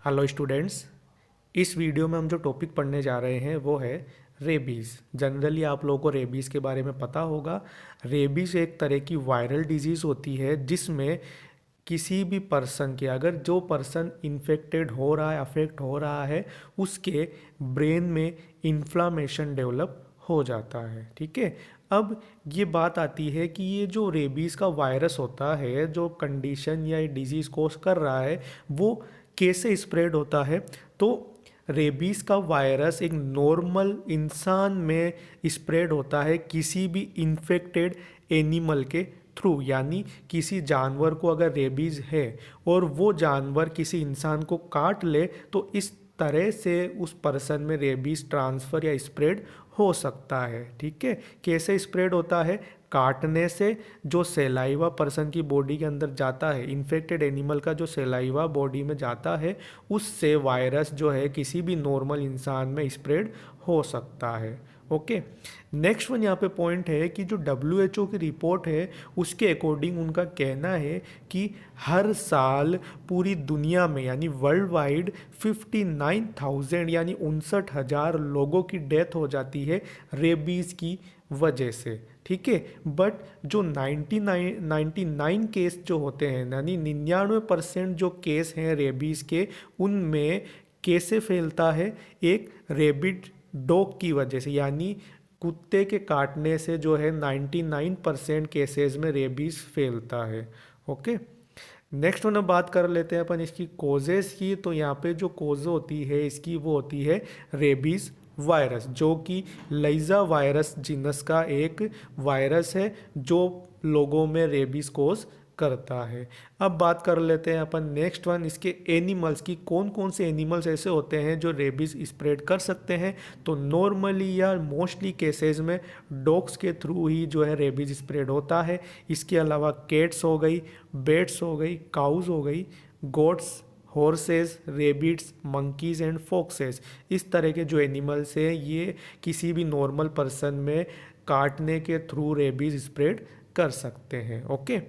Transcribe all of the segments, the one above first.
Hello students. इस video में हम जो टॉपिक पढ़ने जा रहे हैं वो है रेबीज़। जनरली आप लोगों को रेबीज़ के बारे में पता होगा। रेबीज़ एक तरह की वायरल डिजीज़ होती है जिसमें किसी भी पर्सन के, अगर जो पर्सन इन्फेक्टेड हो रहा है, अफेक्ट हो रहा है, उसके ब्रेन में इन्फ्लामेशन डेवलप हो जाता है। ठीक है। अब ये बात आती है कि ये जो रेबीज़ का वायरस होता है, जो कंडीशन या डिजीज़ कोज कर रहा है, वो कैसे स्प्रेड होता है। तो रेबीज़ का वायरस एक नॉर्मल इंसान में स्प्रेड होता है किसी भी इन्फेक्टेड एनिमल के थ्रू, यानी किसी जानवर को अगर रेबीज़ है और वो जानवर किसी इंसान को काट ले तो इस तरह से उस पर्सन में रेबीज़ ट्रांसफ़र या स्प्रेड हो सकता है। ठीक है। कैसे स्प्रेड होता है? काटने से जो सेलाइवा पर्सन की बॉडी के अंदर जाता है, इन्फेक्टेड एनिमल का जो सेलाइवा बॉडी में जाता है, उससे वायरस जो है किसी भी नॉर्मल इंसान में स्प्रेड हो सकता है। ओके। नेक्स्ट वन यहाँ पे पॉइंट है कि जो WHO की रिपोर्ट है उसके अकॉर्डिंग उनका कहना है कि हर साल पूरी दुनिया में यानी वर्ल्ड वाइड 59,000 यानी 59,000 लोगों की डेथ हो जाती है रेबीज़ की वजह से। ठीक है। बट जो 99 केस जो होते हैं, यानी 99% जो केस हैं रेबीज़ के, उनमें कैसे फैलता है? एक रेबिड डॉग की वजह से, यानी कुत्ते के काटने से जो है 99% केसेस में रेबीज़ फैलता है। ओके। नेक्स्ट वन अब बात कर लेते हैं अपन इसकी कोजेस की। तो यहाँ पे जो कोज होती है इसकी वो होती है रेबीज़ वायरस, जो कि लाइजा वायरस जीनस का एक वायरस है जो लोगों में रेबीज़ कोज करता है। अब बात कर लेते हैं अपन नेक्स्ट वन इसके एनिमल्स की। कौन कौन से एनिमल्स ऐसे होते हैं जो रेबीज़ स्प्रेड कर सकते हैं? तो नॉर्मली या मोस्टली केसेस में डॉग्स के थ्रू ही जो है रेबीज़ स्प्रेड होता है। इसके अलावा कैट्स हो गई, बेट्स हो गई, काउज हो गई, goats, horses, rabbits, monkeys and foxes, इस तरह के जो एनिमल्स हैं ये किसी भी नॉर्मल पर्सन में काटने के थ्रू रेबीज़ स्प्रेड कर सकते हैं। ओके।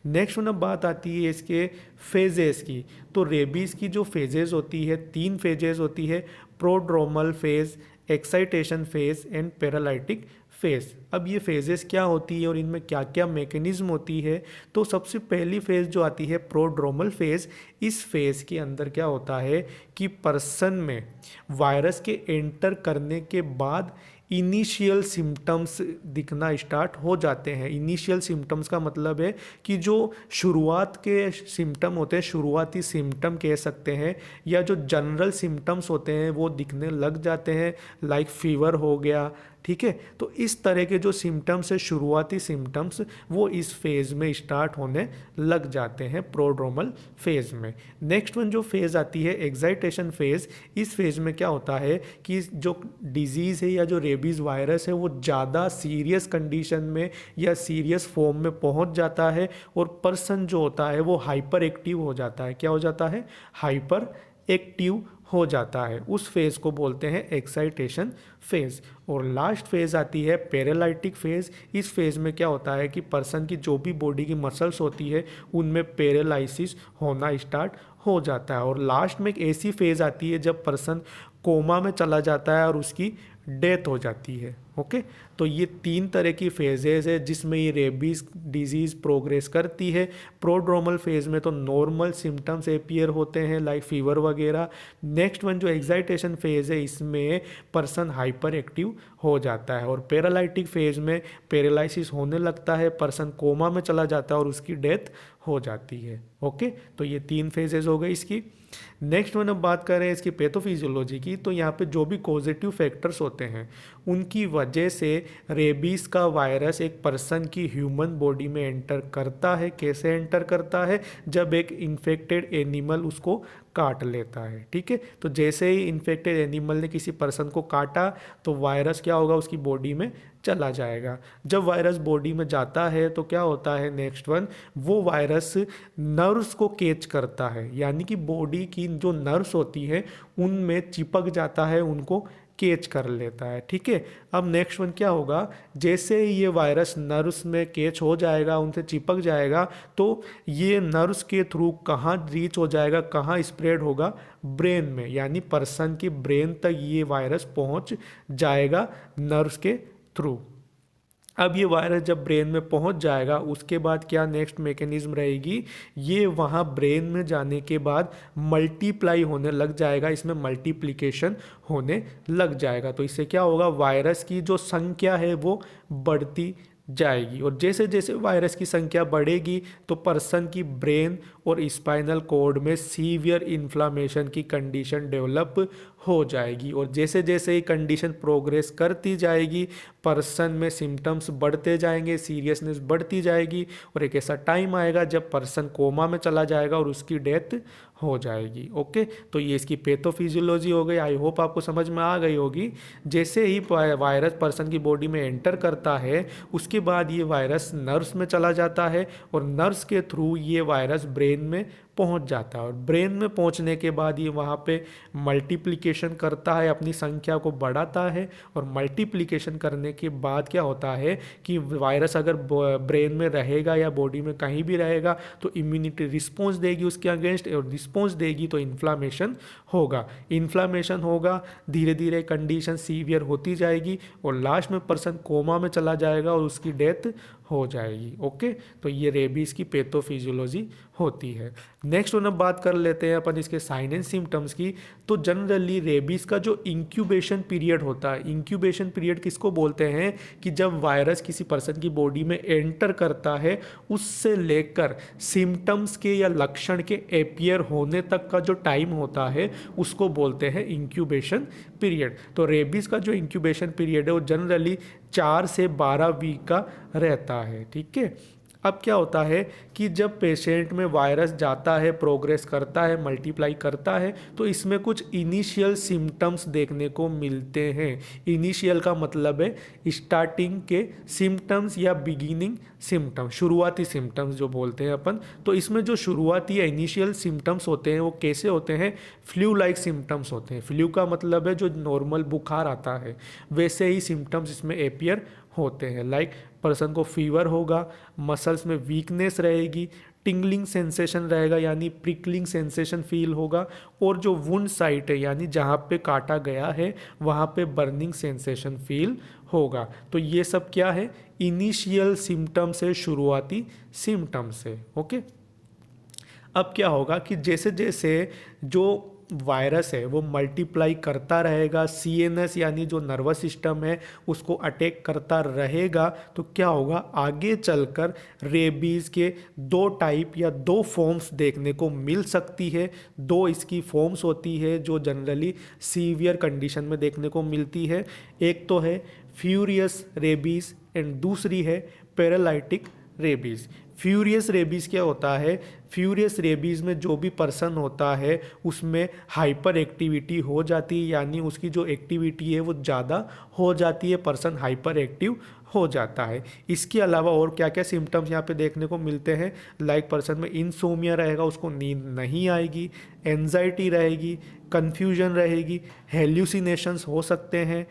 नेक्स्ट वन अब बात आती है इसके फेजेस की। तो रेबीज़ की जो फेजेस होती है, 3 फेजेस होती है: prodromal phase, excitation phase and paralytic phase. अब ये फेजेस क्या होती है और इनमें क्या क्या मैकेनिज्म होती है? तो सबसे पहली फेज जो आती है प्रोड्रोमल फेज, इस फेज के अंदर क्या होता है कि पर्सन में वायरस के एंटर करने के बाद इनिशियल सिम्टम्स दिखना स्टार्ट हो जाते हैं। इनिशियल सिम्टम्स का मतलब है कि जो शुरुआत के सिम्टम होते हैं, शुरुआती सिम्टम कह सकते हैं, या जो जनरल सिम्टम्स होते हैं वो दिखने लग जाते हैं, लाइक फीवर हो गया। ठीक है। तो इस तरह के जो सिम्टम्स है, शुरुआती सिम्टम्स, वो इस फेज़ में स्टार्ट होने लग जाते हैं प्रोड्रोमल फेज़ में। नेक्स्ट वन जो फेज़ आती है एक्साइटेशन फेज़, इस फेज़ में क्या होता है कि जो डिजीज़ है या जो रेबीज़ वायरस है वो ज़्यादा सीरियस कंडीशन में या सीरियस फॉर्म में पहुंच जाता है और पर्सन जो होता है वो हाइपर एक्टिव हो जाता है। क्या हो जाता है? हाइपर एक्टिव हो जाता है। उस फेज़ को बोलते हैं एक्साइटेशन फेज़। और लास्ट फेज़ आती है पैरालाइटिक फेज़। इस फेज़ में क्या होता है कि पर्सन की जो भी बॉडी की मसल्स होती है उनमें पैरालिसिस होना स्टार्ट हो जाता है। और लास्ट में एक ऐसी फेज़ आती है जब पर्सन कोमा में चला जाता है और उसकी डेथ हो जाती है। ओके। तो ये 3 तरह की फेजेज़ है जिसमें ये रेबीज़ डिजीज़ प्रोग्रेस करती है। प्रोड्रोमल फेज़ में तो नॉर्मल सिम्टम्स अपीयर होते हैं लाइक फीवर वगैरह। नेक्स्ट वन जो एक्साइटेशन फेज़ है इसमें पर्सन हाइपर एक्टिव हो जाता है। और पैरालाइटिक फेज़ में पैरालिसिस होने लगता है, पर्सन कोमा में चला जाता है और उसकी डेथ हो जाती है। ओके। तो ये 3 फेजेज़ हो गई इसकी। नेक्स्ट वन अब बात करें इसकी पैथोफिजियोलॉजी की। तो यहाँ पे जो भी पॉजिटिव फैक्टर्स होते हैं उनकी वजह से रेबीज़ का वायरस एक पर्सन की ह्यूमन बॉडी में एंटर करता है। कैसे एंटर करता है? जब एक इन्फेक्टेड एनिमल उसको काट लेता है। ठीक है। तो जैसे ही इन्फेक्टेड एनिमल ने किसी पर्सन को काटा तो वायरस क्या होगा? उसकी बॉडी में चला जाएगा। जब वायरस बॉडी में जाता है तो क्या होता है? नेक्स्ट वन, वो वायरस नर्व्स को कैच करता है, यानी कि बॉडी की जो नर्व्स होती है उनमें चिपक जाता है, उनको कैच कर लेता है। ठीक है, अब नेक्स्ट वन क्या होगा, जैसे ही ये वायरस नर्व्स में कैच हो जाएगा, उनसे चिपक जाएगा, तो ये नर्व्स के थ्रू कहाँ रीच हो जाएगा, कहाँ स्प्रेड होगा, ब्रेन में, यानी पर्सन की ब्रेन तक ये वायरस पहुँच जाएगा नर्व्स के थ्रू। अब ये वायरस जब ब्रेन में पहुंच जाएगा, उसके बाद क्या नेक्स्ट मैकेनिज्म रहेगी, ये वहाँ ब्रेन में जाने के बाद मल्टीप्लाई होने लग जाएगा, इसमें मल्टीप्लिकेशन होने लग जाएगा। तो इससे क्या होगा, वायरस की जो संख्या है वो बढ़ती जाएगी, और जैसे जैसे वायरस की संख्या बढ़ेगी तो पर्सन की ब्रेन और स्पाइनल कॉर्ड में सीवियर इन्फ्लामेशन की कंडीशन डेवलप हो जाएगी, और जैसे जैसे ये कंडीशन प्रोग्रेस करती जाएगी, पर्सन में सिम्टम्स बढ़ते जाएंगे, सीरियसनेस बढ़ती जाएगी, और एक ऐसा टाइम आएगा जब पर्सन कोमा में चला जाएगा और उसकी डेथ हो जाएगी। ओके, तो ये इसकी पैथोफिजियोलॉजी हो गई। आई होप आपको समझ में आ गई होगी। जैसे ही वायरस पर्सन की बॉडी में एंटर करता है, उसके बाद ये वायरस नर्व्स में चला जाता है, और नर्व्स के थ्रू ये वायरस ब्रेन में पहुंच जाता है, और ब्रेन में पहुंचने के बाद ये वहाँ पे मल्टीप्लिकेशन करता है, अपनी संख्या को बढ़ाता है, और मल्टीप्लिकेशन करने के बाद क्या होता है कि वायरस अगर ब्रेन में रहेगा या बॉडी में कहीं भी रहेगा तो इम्यूनिटी रिस्पॉन्स देगी उसके अगेंस्ट, और रिस्पॉन्स देगी तो इन्फ्लामेशन होगा, इन्फ्लामेशन होगा, धीरे धीरे कंडीशन सीवियर होती जाएगी, और लास्ट में पर्सन कोमा में चला जाएगा और उसकी डेथ हो जाएगी। ओके, तो ये रेबीज़ की पैथोफिजियोलॉजी होती है। नेक्स्ट वन अब बात कर लेते हैं अपन इसके साइन एंड सिम्टम्स की। तो जनरली रेबीज़ का जो इंक्यूबेशन पीरियड होता है, इंक्यूबेशन पीरियड किसको बोलते हैं, कि जब वायरस किसी पर्सन की बॉडी में एंटर करता है, उससे लेकर सिम्टम्स के या लक्षण के एपियर होने तक का जो टाइम होता है, उसको बोलते हैं इंक्यूबेशन पीरियड। तो रेबीज़ का जो इंक्यूबेशन पीरियड है वो जनरली 4 से 12 वीक का रहता है। ठीक है, अब क्या होता है कि जब पेशेंट में वायरस जाता है, प्रोग्रेस करता है, मल्टीप्लाई करता है, तो इसमें कुछ इनिशियल सिम्टम्स देखने को मिलते हैं। इनिशियल का मतलब है स्टार्टिंग के सिम्टम्स या बिगिनिंग सिम्टम्स, शुरुआती सिम्टम्स जो बोलते हैं अपन। तो इसमें जो शुरुआती या इनिशियल सिम्टम्स होते हैं वो कैसे होते हैं, फ्लू लाइक सिम्टम्स होते हैं। फ्लू का मतलब है जो नॉर्मल बुखार आता है, वैसे ही सिम्टम्स इसमें एपियर होते हैं। लाइक पर्सन को फीवर होगा, मसल्स में वीकनेस रहेगी, टिंगलिंग सेंसेशन रहेगा यानी प्रिकलिंग सेंसेशन फील होगा, और जो वुंड साइट है यानी जहाँ पे काटा गया है वहाँ पे बर्निंग सेंसेशन फील होगा। तो ये सब क्या है, इनिशियल सिम्टम्स है, शुरुआती सिम्टम्स है। ओके, अब क्या होगा कि जैसे जैसे जो वायरस है वो मल्टीप्लाई करता रहेगा, सीएनएस यानी जो नर्वस सिस्टम है उसको अटैक करता रहेगा, तो क्या होगा, आगे चलकर रेबीज़ के 2 टाइप या 2 फॉर्म्स देखने को मिल सकती है। 2 इसकी फॉर्म्स होती है जो जनरली सीवियर कंडीशन में देखने को मिलती है। एक तो है फ्यूरियस रेबीज़ एंड दूसरी है पैरालाइटिक रेबीज़। फ्यूरियस रेबीज़ क्या होता है, फ्यूरियस रेबीज़ में जो भी पर्सन होता है उसमें हाइपर एक्टिविटी हो जाती है, यानी उसकी जो एक्टिविटी है वो ज़्यादा हो जाती है, पर्सन हाइपर एक्टिव हो जाता है। इसके अलावा और क्या क्या सिम्टम्स यहाँ पे देखने को मिलते हैं, लाइक पर्सन में इंसोमिया रहेगा, उसको नींद नहीं आएगी, एंजाइटी रहेगी, कन्फ्यूजन रहेगी, हेल्यूसिनेशंस हो सकते हैं,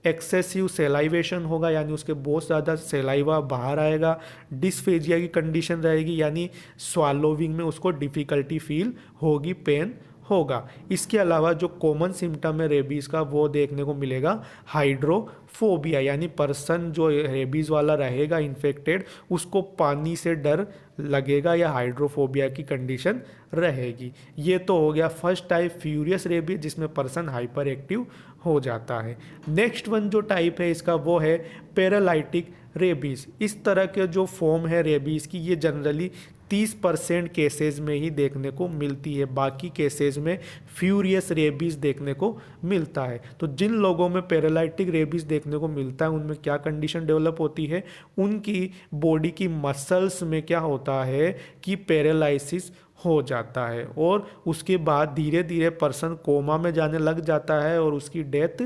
एक्सेसिव सेलाइवेशन होगा यानी उसके बहुत ज़्यादा सेलाइवा बाहर आएगा, डिस्फेजिया की कंडीशन रहेगी यानी स्वालोविंग में उसको डिफ़िकल्टी फील होगी, पेन होगा। इसके अलावा जो कॉमन सिम्टम है रेबीज़ का वो देखने को मिलेगा हाइड्रोफोबिया, यानी पर्सन जो रेबीज़ वाला रहेगा इन्फेक्टेड उसको पानी से डर लगेगा या हाइड्रोफोबिया की कंडीशन रहेगी। ये तो हो गया फर्स्ट टाइप फ्यूरियस रेबीज जिसमें पर्सन हाइपर एक्टिव हो जाता है। नेक्स्ट वन जो टाइप है इसका वो है पैरालाइटिक रेबीज़। इस तरह के जो फॉर्म है रेबीज़ की ये जनरली 30% केसेस में ही देखने को मिलती है, बाकी केसेस में फ्यूरियस रेबीज़ देखने को मिलता है। तो जिन लोगों में पैरालाइटिक रेबीज़ देखने को मिलता है उनमें क्या कंडीशन डेवलप होती है, उनकी बॉडी की मसल्स में क्या होता है कि पैरालिसिस हो जाता है, और उसके बाद धीरे धीरे पर्सन कोमा में जाने लग जाता है और उसकी डेथ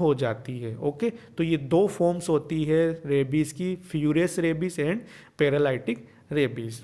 हो जाती है। ओके, तो ये 2 फॉर्म्स होती है रेबीज़ की, furious rabies and paralytic rabies.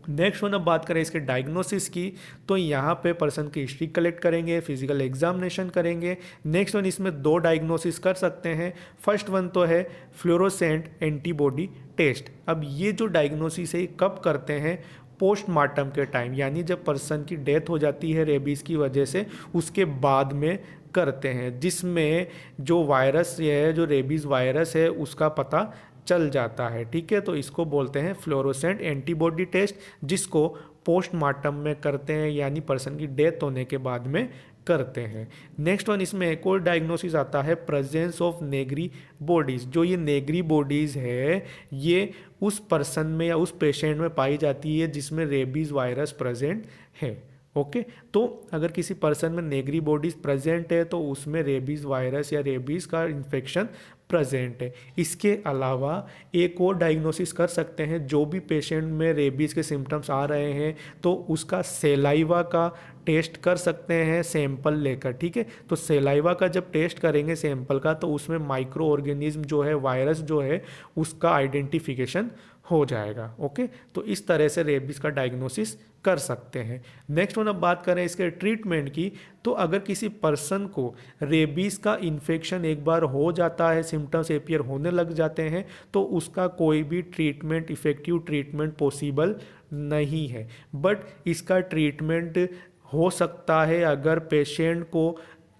Next one, अब बात करें इसके डायग्नोसिस की, तो यहाँ पे पर्सन की हिस्ट्री कलेक्ट करेंगे, फिजिकल एग्जामिनेशन करेंगे। नेक्स्ट वन, इसमें दो डायग्नोसिस कर सकते हैं। फर्स्ट वन तो है फ्लोरोसेंट एंटीबॉडी टेस्ट। अब ये जो डायग्नोसिस है कब करते हैं? पोस्टमार्टम के टाइम, यानी जब पर्सन की डेथ हो जाती है रेबीज़ की वजह से, उसके बाद में करते हैं, जिसमें जो वायरस है, जो रेबीज़ वायरस है, उसका पता चल जाता है। ठीक है, तो इसको बोलते हैं फ्लोरोसेंट एंटीबॉडी टेस्ट, जिसको पोस्टमार्टम में करते हैं, यानी पर्सन की डेथ होने के बाद में करते हैं। नेक्स्ट वन, इसमें एक और डायग्नोसिस आता है प्रेजेंस ऑफ नेगरी बॉडीज़। जो ये नेगरी बॉडीज़ है, ये उस पर्सन में या उस पेशेंट में पाई जाती है जिसमें रेबीज़ वायरस प्रेजेंट है। ओके, तो अगर किसी पर्सन में नेगरी बॉडीज प्रेजेंट है तो उसमें रेबीज़ वायरस या रेबीज़ का इन्फेक्शन प्रेजेंट है। इसके अलावा एक और डायग्नोसिस कर सकते हैं, जो भी पेशेंट में रेबीज़ के सिम्टम्स आ रहे हैं तो उसका सेलाइवा का टेस्ट कर सकते हैं सैंपल लेकर। ठीक है, तो सेलाइवा का जब टेस्ट करेंगे सैंपल का, तो उसमें माइक्रो ऑर्गेनिज्म जो है, वायरस जो है, उसका आइडेंटिफिकेशन हो जाएगा। ओके, तो इस तरह से रेबीज़ का डायग्नोसिस कर सकते हैं। नेक्स्ट वन, अब बात करें इसके ट्रीटमेंट की, तो अगर किसी पर्सन को रेबीज़ का इन्फेक्शन एक बार हो जाता है, सिम्टम्स अपीयर होने लग जाते हैं, तो उसका कोई भी ट्रीटमेंट, इफ़ेक्टिव ट्रीटमेंट पॉसिबल नहीं है। बट इसका ट्रीटमेंट हो सकता है अगर पेशेंट को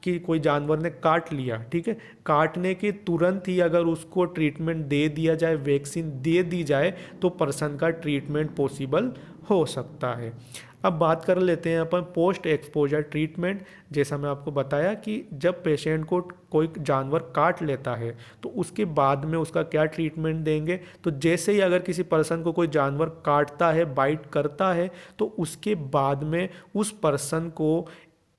कि कोई जानवर ने काट लिया। ठीक है, काटने के तुरंत ही अगर उसको ट्रीटमेंट दे दिया जाए, वैक्सीन दे दी जाए, तो पर्सन का ट्रीटमेंट पॉसिबल हो सकता है। अब बात कर लेते हैं अपन पोस्ट एक्सपोजर ट्रीटमेंट। जैसा मैं आपको बताया कि जब पेशेंट को कोई जानवर काट लेता है तो उसके बाद में उसका क्या ट्रीटमेंट देंगे। तो जैसे ही अगर किसी पर्सन को कोई जानवर काटता है, बाइट करता है, तो उसके बाद में उस पर्सन को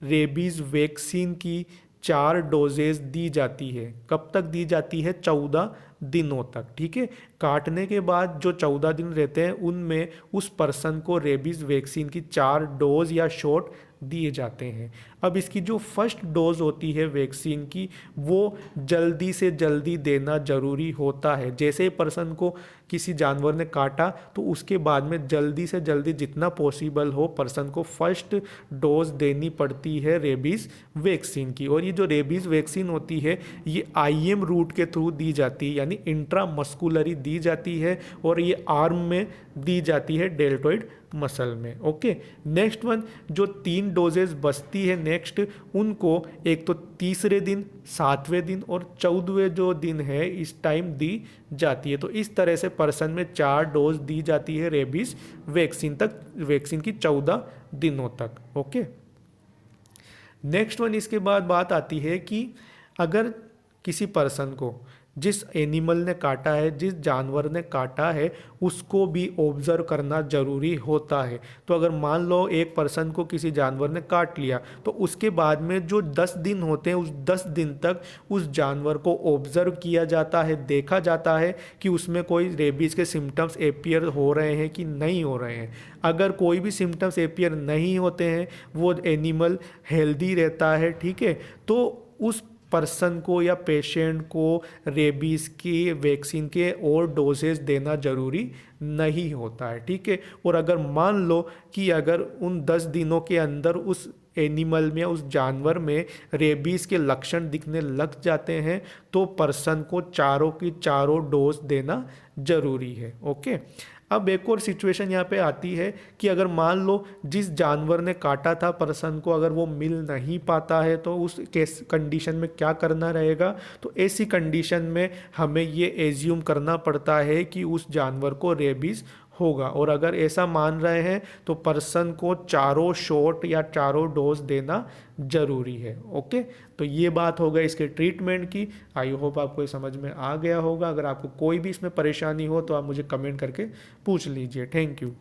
रेबीज़ वैक्सीन की 4 डोजेज दी जाती है। कब तक दी जाती है? 14 दिनों तक। ठीक है, काटने के बाद जो 14 दिन रहते हैं उनमें उस पर्सन को रेबीज़ वैक्सीन की 4 डोज या शॉट दिए जाते हैं। अब इसकी जो फर्स्ट डोज होती है वैक्सीन की, वो जल्दी से जल्दी देना ज़रूरी होता है। जैसे ही पर्सन को किसी जानवर ने काटा तो उसके बाद में जल्दी से जल्दी जितना पॉसिबल हो पर्सन को फर्स्ट डोज देनी पड़ती है रेबीज़ वैक्सीन की। और ये जो रेबीज़ वैक्सीन होती है ये IM रूट के थ्रू दी जाती है, यानी इंट्रामस्कुलरी दी जाती है, और ये आर्म में दी जाती है, डेल्टॉइड मसल में। ओके, नेक्स्ट वन, जो 3 डोजेज बचती है नेक्स्ट, उनको एक तो तीसरे दिन, 7वें दिन और 14वें जो दिन है इस टाइम दी जाती है। तो इस तरह से पर्सन में 4 डोज दी जाती है रेबीज़ वैक्सीन तक, वैक्सीन की 14 दिनों तक। ओके, नेक्स्ट वन, इसके बाद बात आती है कि अगर किसी पर्सन को जिस एनिमल ने काटा है, जिस जानवर ने काटा है, उसको भी ऑब्जर्व करना ज़रूरी होता है। तो अगर मान लो एक पर्सन को किसी जानवर ने काट लिया, तो उसके बाद में जो 10 दिन होते हैं, उस 10 दिन तक उस जानवर को ऑब्जर्व किया जाता है, देखा जाता है कि उसमें कोई रेबीज़ के सिम्टम्स अपीयर हो रहे हैं कि नहीं हो रहे हैं। अगर कोई भी सिम्टम्स अपीयर नहीं होते हैं, वो एनिमल हेल्दी रहता है। ठीक है, तो उस पर्सन को या पेशेंट को रेबीज़ की वैक्सीन के और डोजेज देना ज़रूरी नहीं होता है। ठीक है, और अगर मान लो कि अगर उन 10 दिनों के अंदर उस एनिमल में, उस जानवर में रेबीज़ के लक्षण दिखने लग जाते हैं, तो पर्सन को चारों की चारों डोज देना ज़रूरी है। ओके, अब एक और सिचुएशन यहाँ पे आती है कि अगर मान लो जिस जानवर ने काटा था पर्सन को, अगर वो मिल नहीं पाता है, तो उस केस कंडीशन में क्या करना रहेगा। तो ऐसी कंडीशन में हमें ये एज्यूम करना पड़ता है कि उस जानवर को रेबीज़ होगा, और अगर ऐसा मान रहे हैं तो पर्सन को चारों शॉट या चारों डोज देना ज़रूरी है। ओके, तो ये बात हो गई इसके ट्रीटमेंट की। आई होप आपको ये समझ में आ गया होगा। अगर आपको कोई भी इसमें परेशानी हो तो आप मुझे कमेंट करके पूछ लीजिए। Thank you.